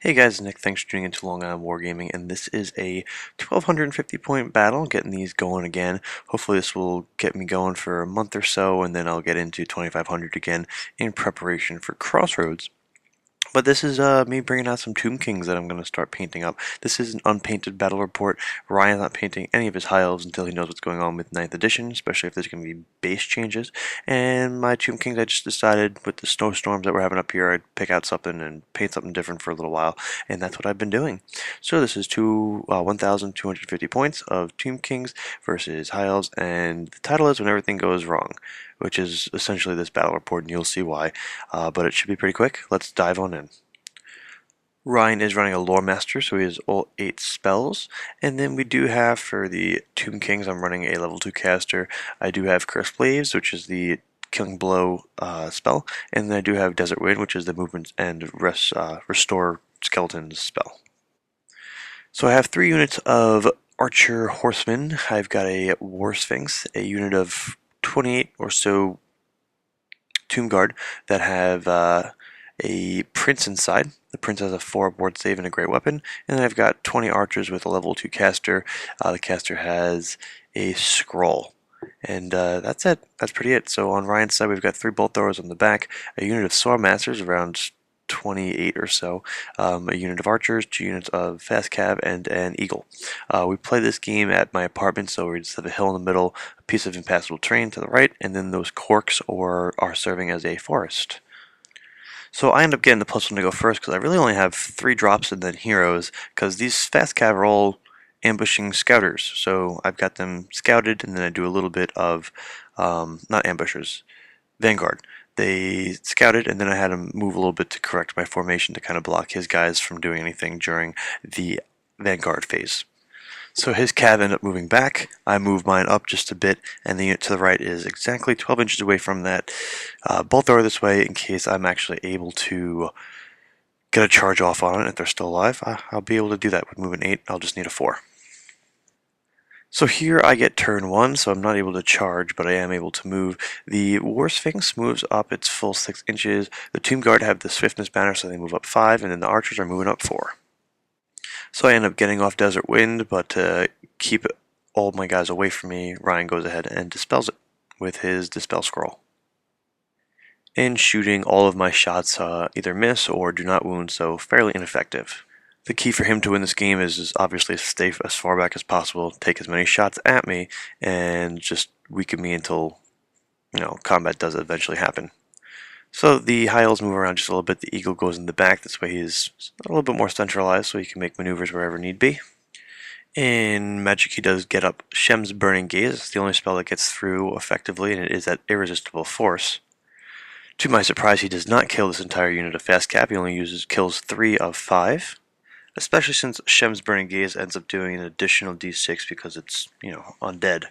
Hey guys, Nick, thanks for tuning into Long Island Wargaming, and this is a 1250 point battle, getting these going again. Hopefully this will get me going for a month or so, and then I'll get into 2500 again in preparation for Crossroads. But this is me bringing out some Tomb Kings that I'm going to start painting up. This is an unpainted battle report. Ryan's not painting any of his high elves until he knows what's going on with Ninth Edition, especially if there's going to be base changes. And my Tomb Kings, I just decided with the snowstorms that we're having up here, I'd pick out something and paint something different for a little while, and that's what I've been doing. So this is 1,250 points of Tomb Kings versus high elves, and the title is When Everything Goes Wrong, which is essentially this battle report, and you'll see why. But it should be pretty quick. Let's dive on in. Ryan is running a Lore Master, so he has all 8 spells. And then we do have, for the Tomb Kings, I'm running a level 2 caster. I do have Curse Blaze, which is the Killing Blow spell. And then I do have Desert Wind, which is the Movement and Restore Skeletons spell. So I have 3 units of Archer Horsemen. I've got a War Sphinx, a unit of 28 or so Tomb Guard that have a Prince inside. The Prince has a 4 board save and a great weapon. And then I've got 20 archers with a level 2 caster. The caster has a scroll. And that's it. That's pretty it. So on Ryan's side, we've got 3 bolt throwers on the back, a unit of Sword Masters, around 28 or so, a unit of archers, 2 units of fast cav, and an eagle. We play this game at my apartment, so we just have a hill in the middle, a piece of impassable terrain to the right, and then those corks are serving as a forest. So I end up getting the +1 to go first because I really only have 3 drops and then heroes, because these fast cav are all ambushing scouters. So I've got them scouted, and then I do a little bit of, not ambushers, Vanguard. They scouted, and then I had him move a little bit to correct my formation to kind of block his guys from doing anything during the Vanguard phase. So his cav ended up moving back. I moved mine up just a bit, and the unit to the right is exactly 12 inches away from that. Both are this way in case I'm actually able to get a charge off on it. If they're still alive, I'll be able to do that with moving 8. I'll just need a 4. So here I get turn 1, so I'm not able to charge, but I am able to move. The War Sphinx moves up its full 6 inches. The Tomb Guard have the Swiftness banner, so they move up 5, and then the archers are moving up 4. So I end up getting off Desert Wind, but to keep all of my guys away from me, Ryan goes ahead and dispels it with his Dispel Scroll. And shooting, all of my shots either miss or do not wound, so fairly ineffective. The key for him to win this game is obviously stay as far back as possible, take as many shots at me, and just weaken me until, combat does eventually happen. So the high elves move around just a little bit. The eagle goes in the back. This way he's a little bit more centralized, so he can make maneuvers wherever need be. In Magic, he does get up Shem's Burning Gaze. It's the only spell that gets through effectively, and it is that irresistible force. To my surprise, he does not kill this entire unit of fast cap. He only kills 3 of 5. Especially since Shem's Burning Gaze ends up doing an additional d6 because it's, undead.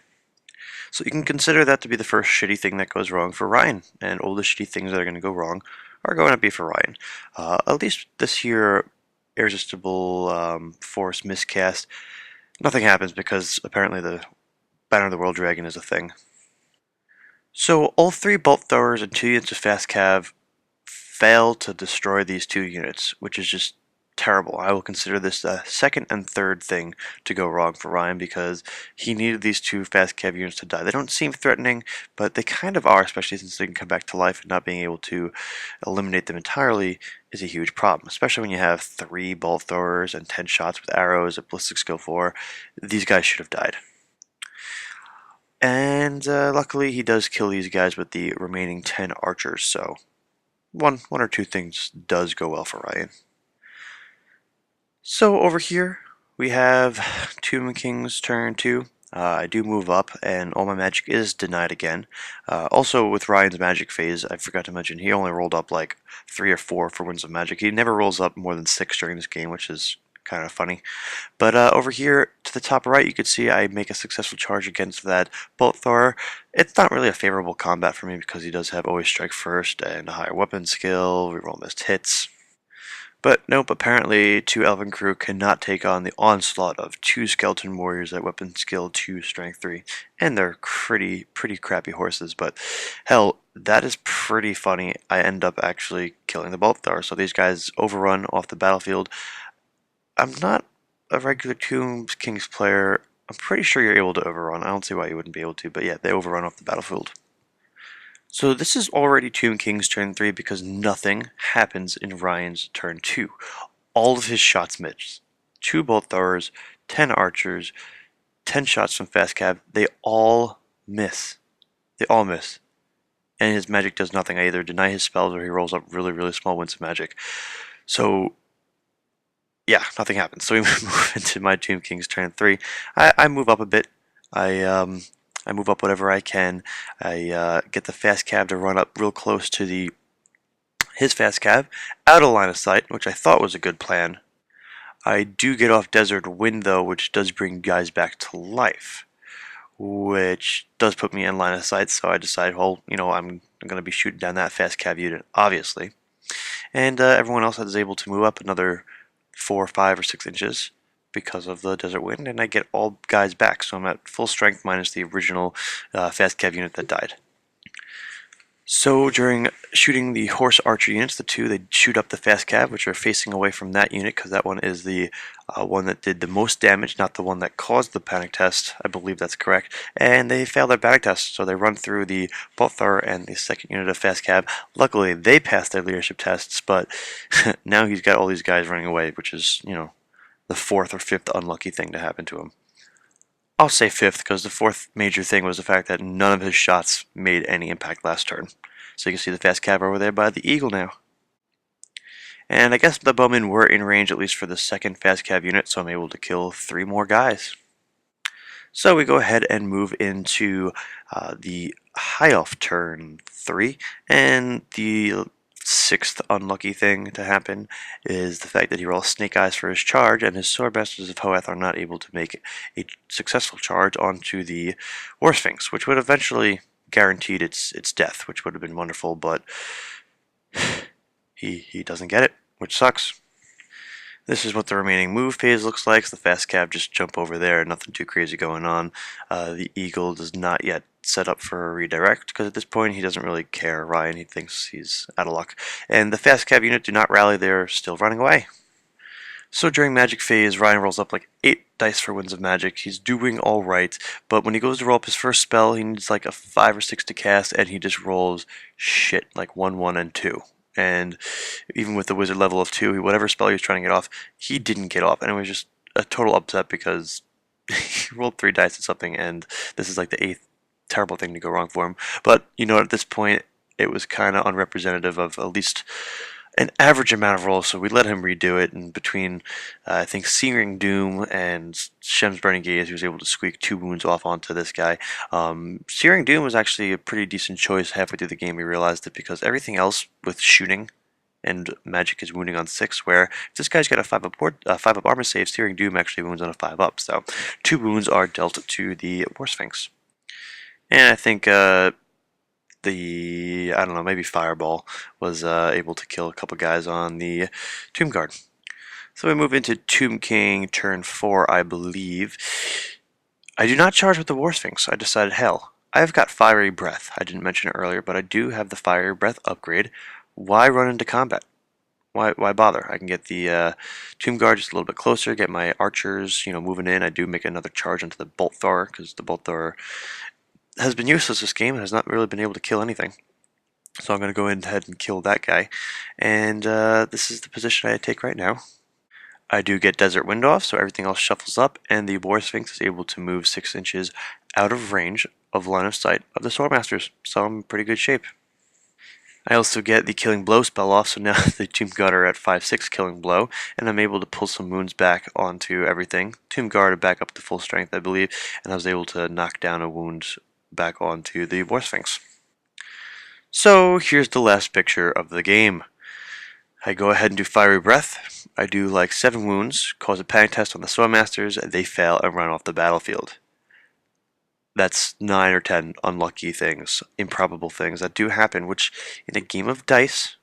So you can consider that to be the first shitty thing that goes wrong for Ryan, and all the shitty things that are going to go wrong are going to be for Ryan. At least this year, Irresistible Force miscast, nothing happens because apparently the Banner of the World Dragon is a thing. So all 3 bolt throwers and 2 units of fast cav fail to destroy these 2 units, which is just terrible. I will consider this the second and third thing to go wrong for Ryan because he needed these 2 fast cav units to die. They don't seem threatening, but they kind of are, especially since they can come back to life, and not being able to eliminate them entirely is a huge problem, especially when you have 3 bolt throwers and 10 shots with arrows at ballistic skill 4. These guys should have died. And luckily he does kill these guys with the remaining 10 archers, so one or two things does go well for Ryan. So over here we have Tomb King's turn 2. I do move up, and all my magic is denied again. Also, with Ryan's magic phase, I forgot to mention, he only rolled up like 3 or 4 for Winds of Magic. He never rolls up more than 6 during this game, which is kind of funny. But over here to the top right, you can see I make a successful charge against that Bolt Thrower. It's not really a favorable combat for me because he does have Always Strike First and a higher weapon skill, reroll missed hits. But nope, apparently 2 Elven crew cannot take on the onslaught of 2 Skeleton Warriors at weapon skill 2, strength 3. And they're pretty crappy horses, but hell, that is pretty funny. I end up actually killing the Bolt Thrower, so these guys overrun off the battlefield. I'm not a regular Tomb Kings player. I'm pretty sure you're able to overrun. I don't see why you wouldn't be able to, but yeah, they overrun off the battlefield. So this is already Tomb King's turn 3 because nothing happens in Ryan's turn 2. All of his shots miss. 2 bolt throwers, 10 archers, 10 shots from fast cab. They all miss. They all miss. And his magic does nothing. I either deny his spells or he rolls up really small winds of magic. So yeah, nothing happens. So we move into my Tomb King's turn 3. I move up a bit. I move up whatever I can. I get the fast cab to run up real close to his fast cab, out of line of sight, which I thought was a good plan. I do get off Desert Wind though, which does bring guys back to life, which does put me in line of sight. So I decide, well, I'm going to be shooting down that fast cab unit, obviously. And everyone else is able to move up another 4, 5, or 6 inches because of the Desert Wind, and I get all guys back. So I'm at full strength minus the original fast cav unit that died. So during shooting the horse archer units, the 2, they shoot up the fast cav, which are facing away from that unit because that one is the one that did the most damage, not the one that caused the panic test. I believe that's correct. And they fail their panic test, so they run through the bolt thrower and the second unit of fast cav. Luckily, they passed their leadership tests, but now he's got all these guys running away, which is, the 4th or 5th unlucky thing to happen to him. I'll say 5th because the 4th major thing was the fact that none of his shots made any impact last turn. So you can see the fast cab over there by the eagle now. And I guess the bowmen were in range at least for the second fast cab unit, so I'm able to kill 3 more guys. So we go ahead and move into the High Elf turn 3, and the 6th unlucky thing to happen is the fact that he rolls Snake Eyes for his charge, and his Swordmasters of Hoeth are not able to make a successful charge onto the War Sphinx, which would eventually guaranteed its death, which would have been wonderful, but he doesn't get it, which sucks. This is what the remaining move phase looks like. So the fast cab just jump over there, nothing too crazy going on. The eagle does not yet set up for a redirect because at this point he doesn't really care. Ryan, he thinks he's out of luck. And the fast cab unit do not rally, they're still running away. So during magic phase, Ryan rolls up like 8 dice for winds of magic. He's doing alright, but when he goes to roll up his first spell, he needs like a 5 or 6 to cast, and he just rolls shit, like 1, 1, and 2. And even with the wizard level of 2, whatever spell he was trying to get off, he didn't get off, and it was just a total upset because he rolled 3 dice at something, and this is like the 8th terrible thing to go wrong for him. But, at this point, it was kind of unrepresentative of at least an average amount of rolls, so we let him redo it, and between, I think, Searing Doom and Shem's Burning Gaze, he was able to squeak 2 wounds off onto this guy. Searing Doom was actually a pretty decent choice halfway through the game. We realized it because everything else with shooting and magic is wounding on 6, where if this guy's got a 5-up armor save, Searing Doom actually wounds on a 5-up, so 2 wounds are dealt to the War Sphinx. And I think I don't know, maybe Fireball was able to kill a couple guys on the Tomb Guard. So we move into Tomb King turn 4, I believe. I do not charge with the War Sphinx. I decided, hell, I've got Fiery Breath. I didn't mention it earlier, but I do have the Fiery Breath upgrade. Why run into combat? Why bother? I can get the Tomb Guard just a little bit closer, get my archers, moving in. I do make another charge onto the Bolt Thrower, because the Bolt Thrower has been useless this game and has not really been able to kill anything. So I'm going to go ahead and kill that guy. And this is the position I take right now. I do get Desert Wind off, so everything else shuffles up, and the War Sphinx is able to move 6 inches out of range of line of sight of the Swordmasters. So I'm in pretty good shape. I also get the Killing Blow spell off, so now the Tomb Guard are at 5-6 Killing Blow, and I'm able to pull some wounds back onto everything. Tomb Guard are back up to full strength, I believe, and I was able to knock down a wound back onto the War Sphinx. So here's the last picture of the game. I go ahead and do Fiery Breath. I do like 7 wounds, cause a panic test on the Swordmasters, and they fail and run off the battlefield. That's 9 or 10 unlucky things, improbable things that do happen, which in a game of dice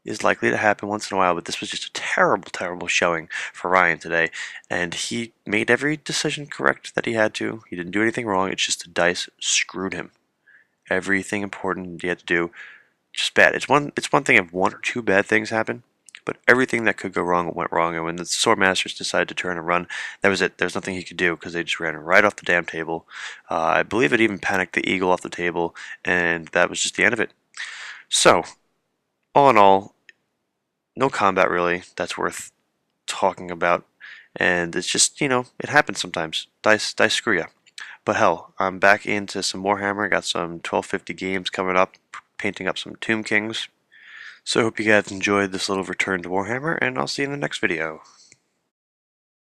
is likely to happen once in a while, but this was just a terrible, terrible showing for Ryan today, and he made every decision correct that he had to. He didn't do anything wrong, it's just the dice screwed him. Everything important he had to do, just bad. It's one thing if one or two bad things happen, but everything that could go wrong went wrong, and when the Swordmasters decided to turn and run, that was it. There was nothing he could do because they just ran right off the damn table. I believe it even panicked the eagle off the table, and that was just the end of it. So, all in all, no combat really that's worth talking about, and it's just it happens sometimes. Dice screw you. But hell, I'm back into some Warhammer. Got some 1250 games coming up, painting up some Tomb Kings. So I hope you guys enjoyed this little return to Warhammer, and I'll see you in the next video.